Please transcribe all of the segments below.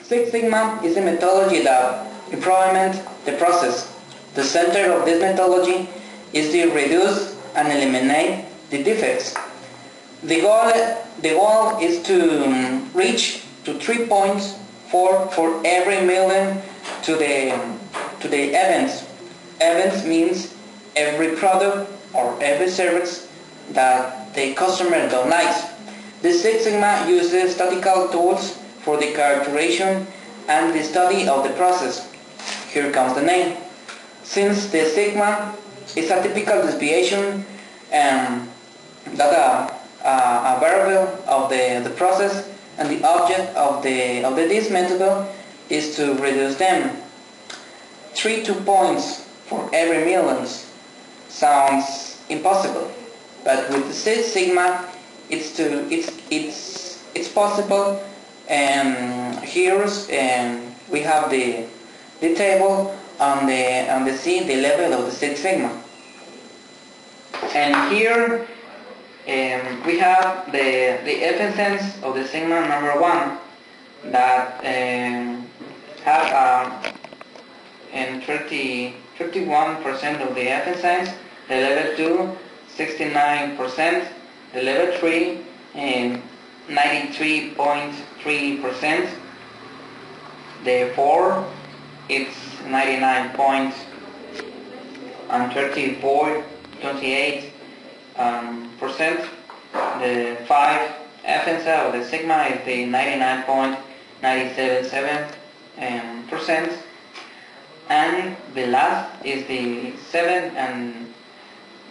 Six Sigma is a methodology that improvement the process. The center of this methodology is to reduce and eliminate the defects. The goal is to reach to 3 points for every million to the events. Events means every product or every service that the customer don't like. The Six Sigma uses statistical tools for the characterization and the study of the process. Here comes the name. Since the sigma is a typical deviation that a variable of the process, and the object of this method is to reduce them. 2 points for every million sounds impossible, but with the Six Sigma it's possible. And here we have the table on the level of the Six Sigma. And here we have the efficiency of the Sigma number 1 that have 51% of the efficiency, the level 2 69%, the level 3 93.3%, the 4 it's 99.28%, the 5 efficiency of the Sigma is the 99.977%, and the last is the 7 and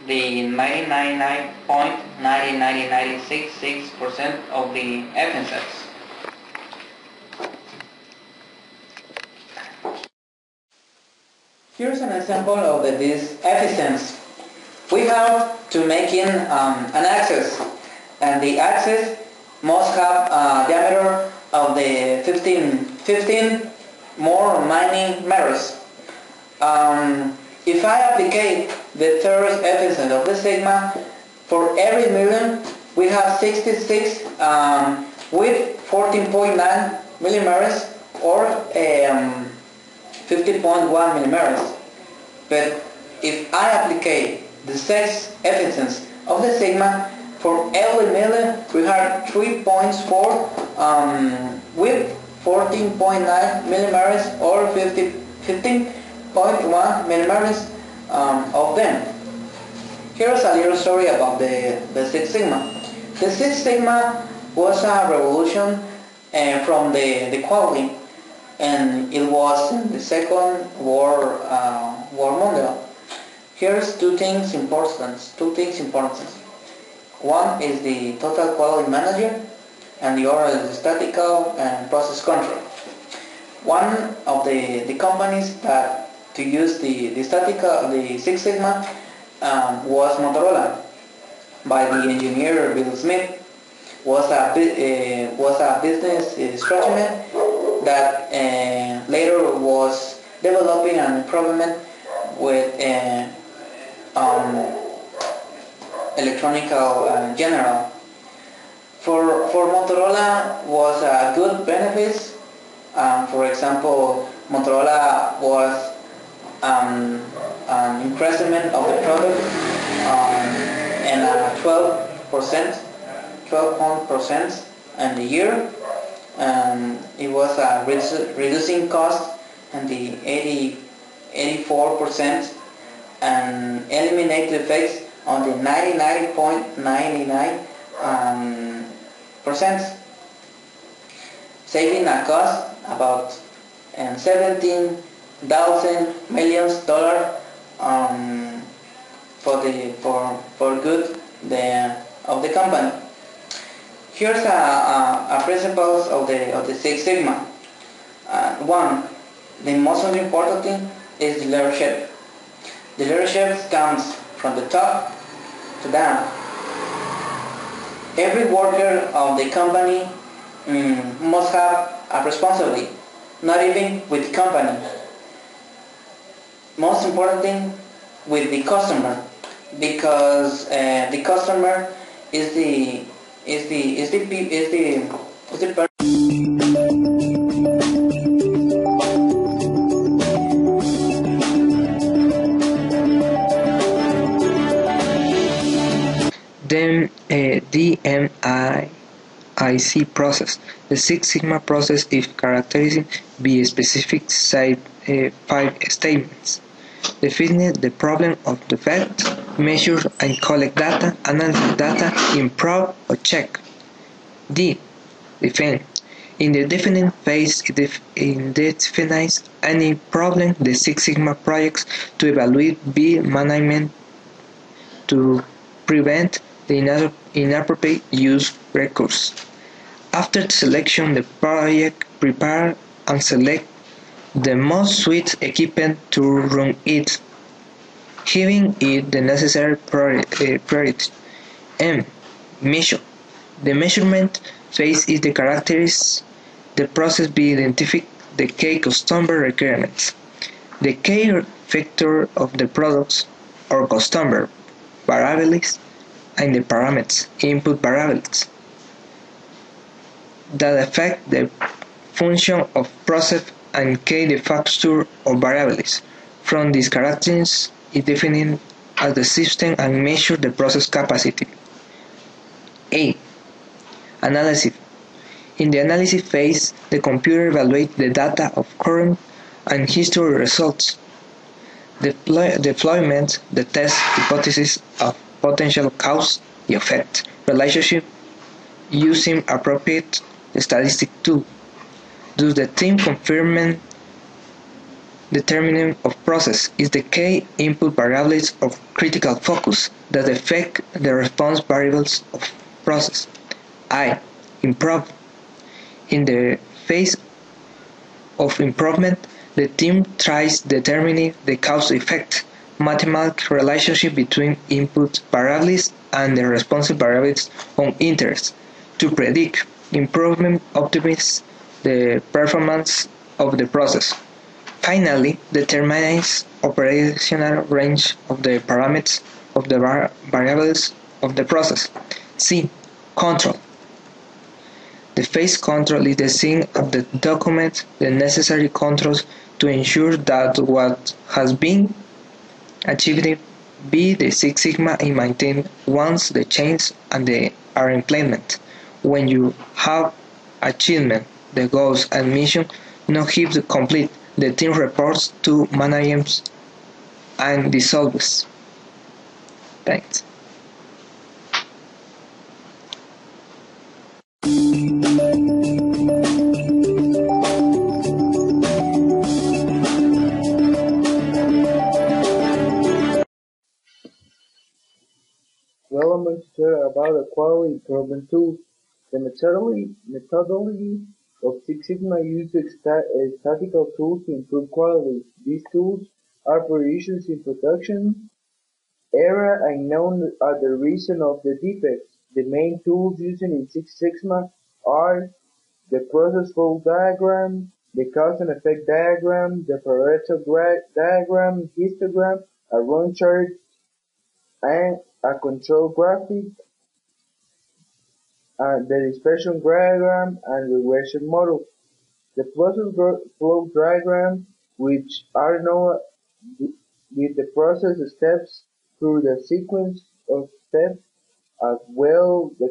the 99.99966% of the efficiency. Here's an example of this efficiency. We have to make an axis, and the axis must have a diameter of the 15 more millimeters. If I apply the third efficiency of the Sigma, for every million we have 66 with 14.9 millimeters or 50.1 millimeters. But if I apply the sixth efficiency of the Sigma, for every million we have 3.4 with 14.9 millimeters or 15.1 millimeters of them. Here's a little story about the Six Sigma. The Six Sigma was a revolution from the quality, and it was in the Second War Mundial. Here's two things important. One is the total quality manager, and the other is the statistical and process control. One of the companies that to use the Six Sigma was Motorola, by the engineer Bill Smith. Was a business strategy that later was developing an improvement with electronic general. For Motorola was a good benefits. For example, Motorola was an increment of the product and 12% in the year. It was reducing cost and the 84% and eliminate the effects on the 99.99%, saving a cost about $17,000 million for good of the company. Here's a principles of the Six Sigma. One, the most important thing is the leadership. The leadership comes from the top to down. Every worker of the company must have a responsibility, not even with the company. Most important thing with the customer, because the customer is the person. 6 process. The Six Sigma process is characterized by specific 5 statements. Define the problem of the fact, measure and collect data, analyze data, improve or check. D. Define. In the defining phase, it defines any problem the Six Sigma projects to evaluate B management to prevent the inappropriate use recurse. After the selection, the project prepare and select the most suited equipment to run it, giving it the necessary priority. M. Measure. The measurement phase is the characteristics the process be identify the key customer requirements, the key factor of the products or customer variables, and the parameters, input variables, that affect the function of process and key the factor of variables. From these characteristics is defined as the system and measure the process capacity. A. Analysis. In the analysis phase, the computer evaluates the data of current and history results. Deployment, the test hypothesis of potential cause and effect relationship using appropriate statistic tool. Thus, the team confirming determinant of process is the key input variables of critical focus that affect the response variables of process. I. Improve. In the phase of improvement, the team tries determining the cause-effect mathematical relationship between input variables and the response variables of interest to predict improvement optimize the performance of the process. Finally, determines operational range of the parameters of the variables of the process. C. Control. The phase control is the scene of the document the necessary controls to ensure that what has been achieved be the Six Sigma is maintained once the changes and the are implemented. When you have achievement, the goals and mission not keep complete, the team reports to management and dissolves. Thanks. Well, I'm going to talk about the quality improvement tools. The methodology of Six Sigma uses statistical tools to improve quality. These tools are for issues in production area and known as the reason of the defects. The main tools used in Six Sigma are the process flow diagram, the cause and effect diagram, the Pareto diagram, histogram, a run chart, and a control graphic, the dispersion diagram, and regression model. The process flow diagram, which are known with the process steps through the sequence of steps, as well the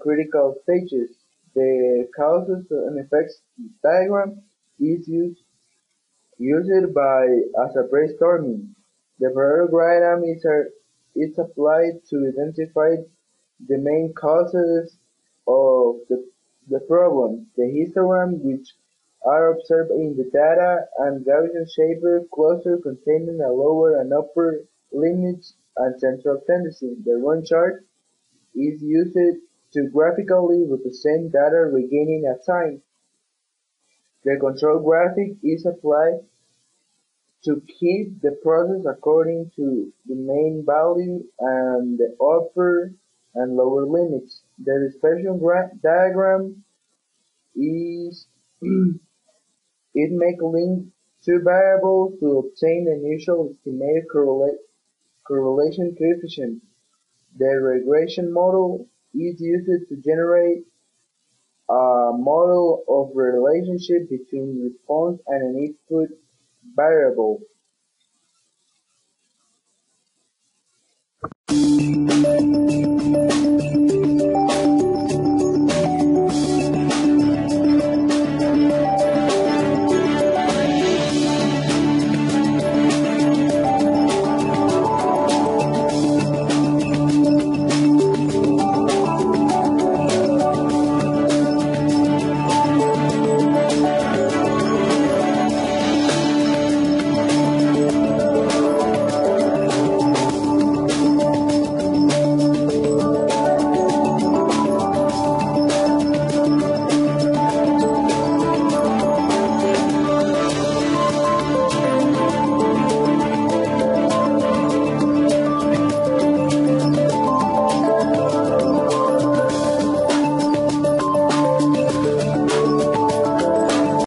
critical stages. The causes and effects diagram is used by as a brainstorming. The Pareto diagram is applied to identify the main causes of the problem. The histogram, which are observed in the data, and Gaussian-shaped cluster containing a lower and upper limits and central tendency. The run chart is used to graphically represent data regaining a sign. The control graphic is applied to keep the process according to the main value and the upper and lower limits. The dispersion diagram is it may link two variables to obtain an initial estimated correlation coefficient. The regression model is used to generate a model of relationship between response and an input variable.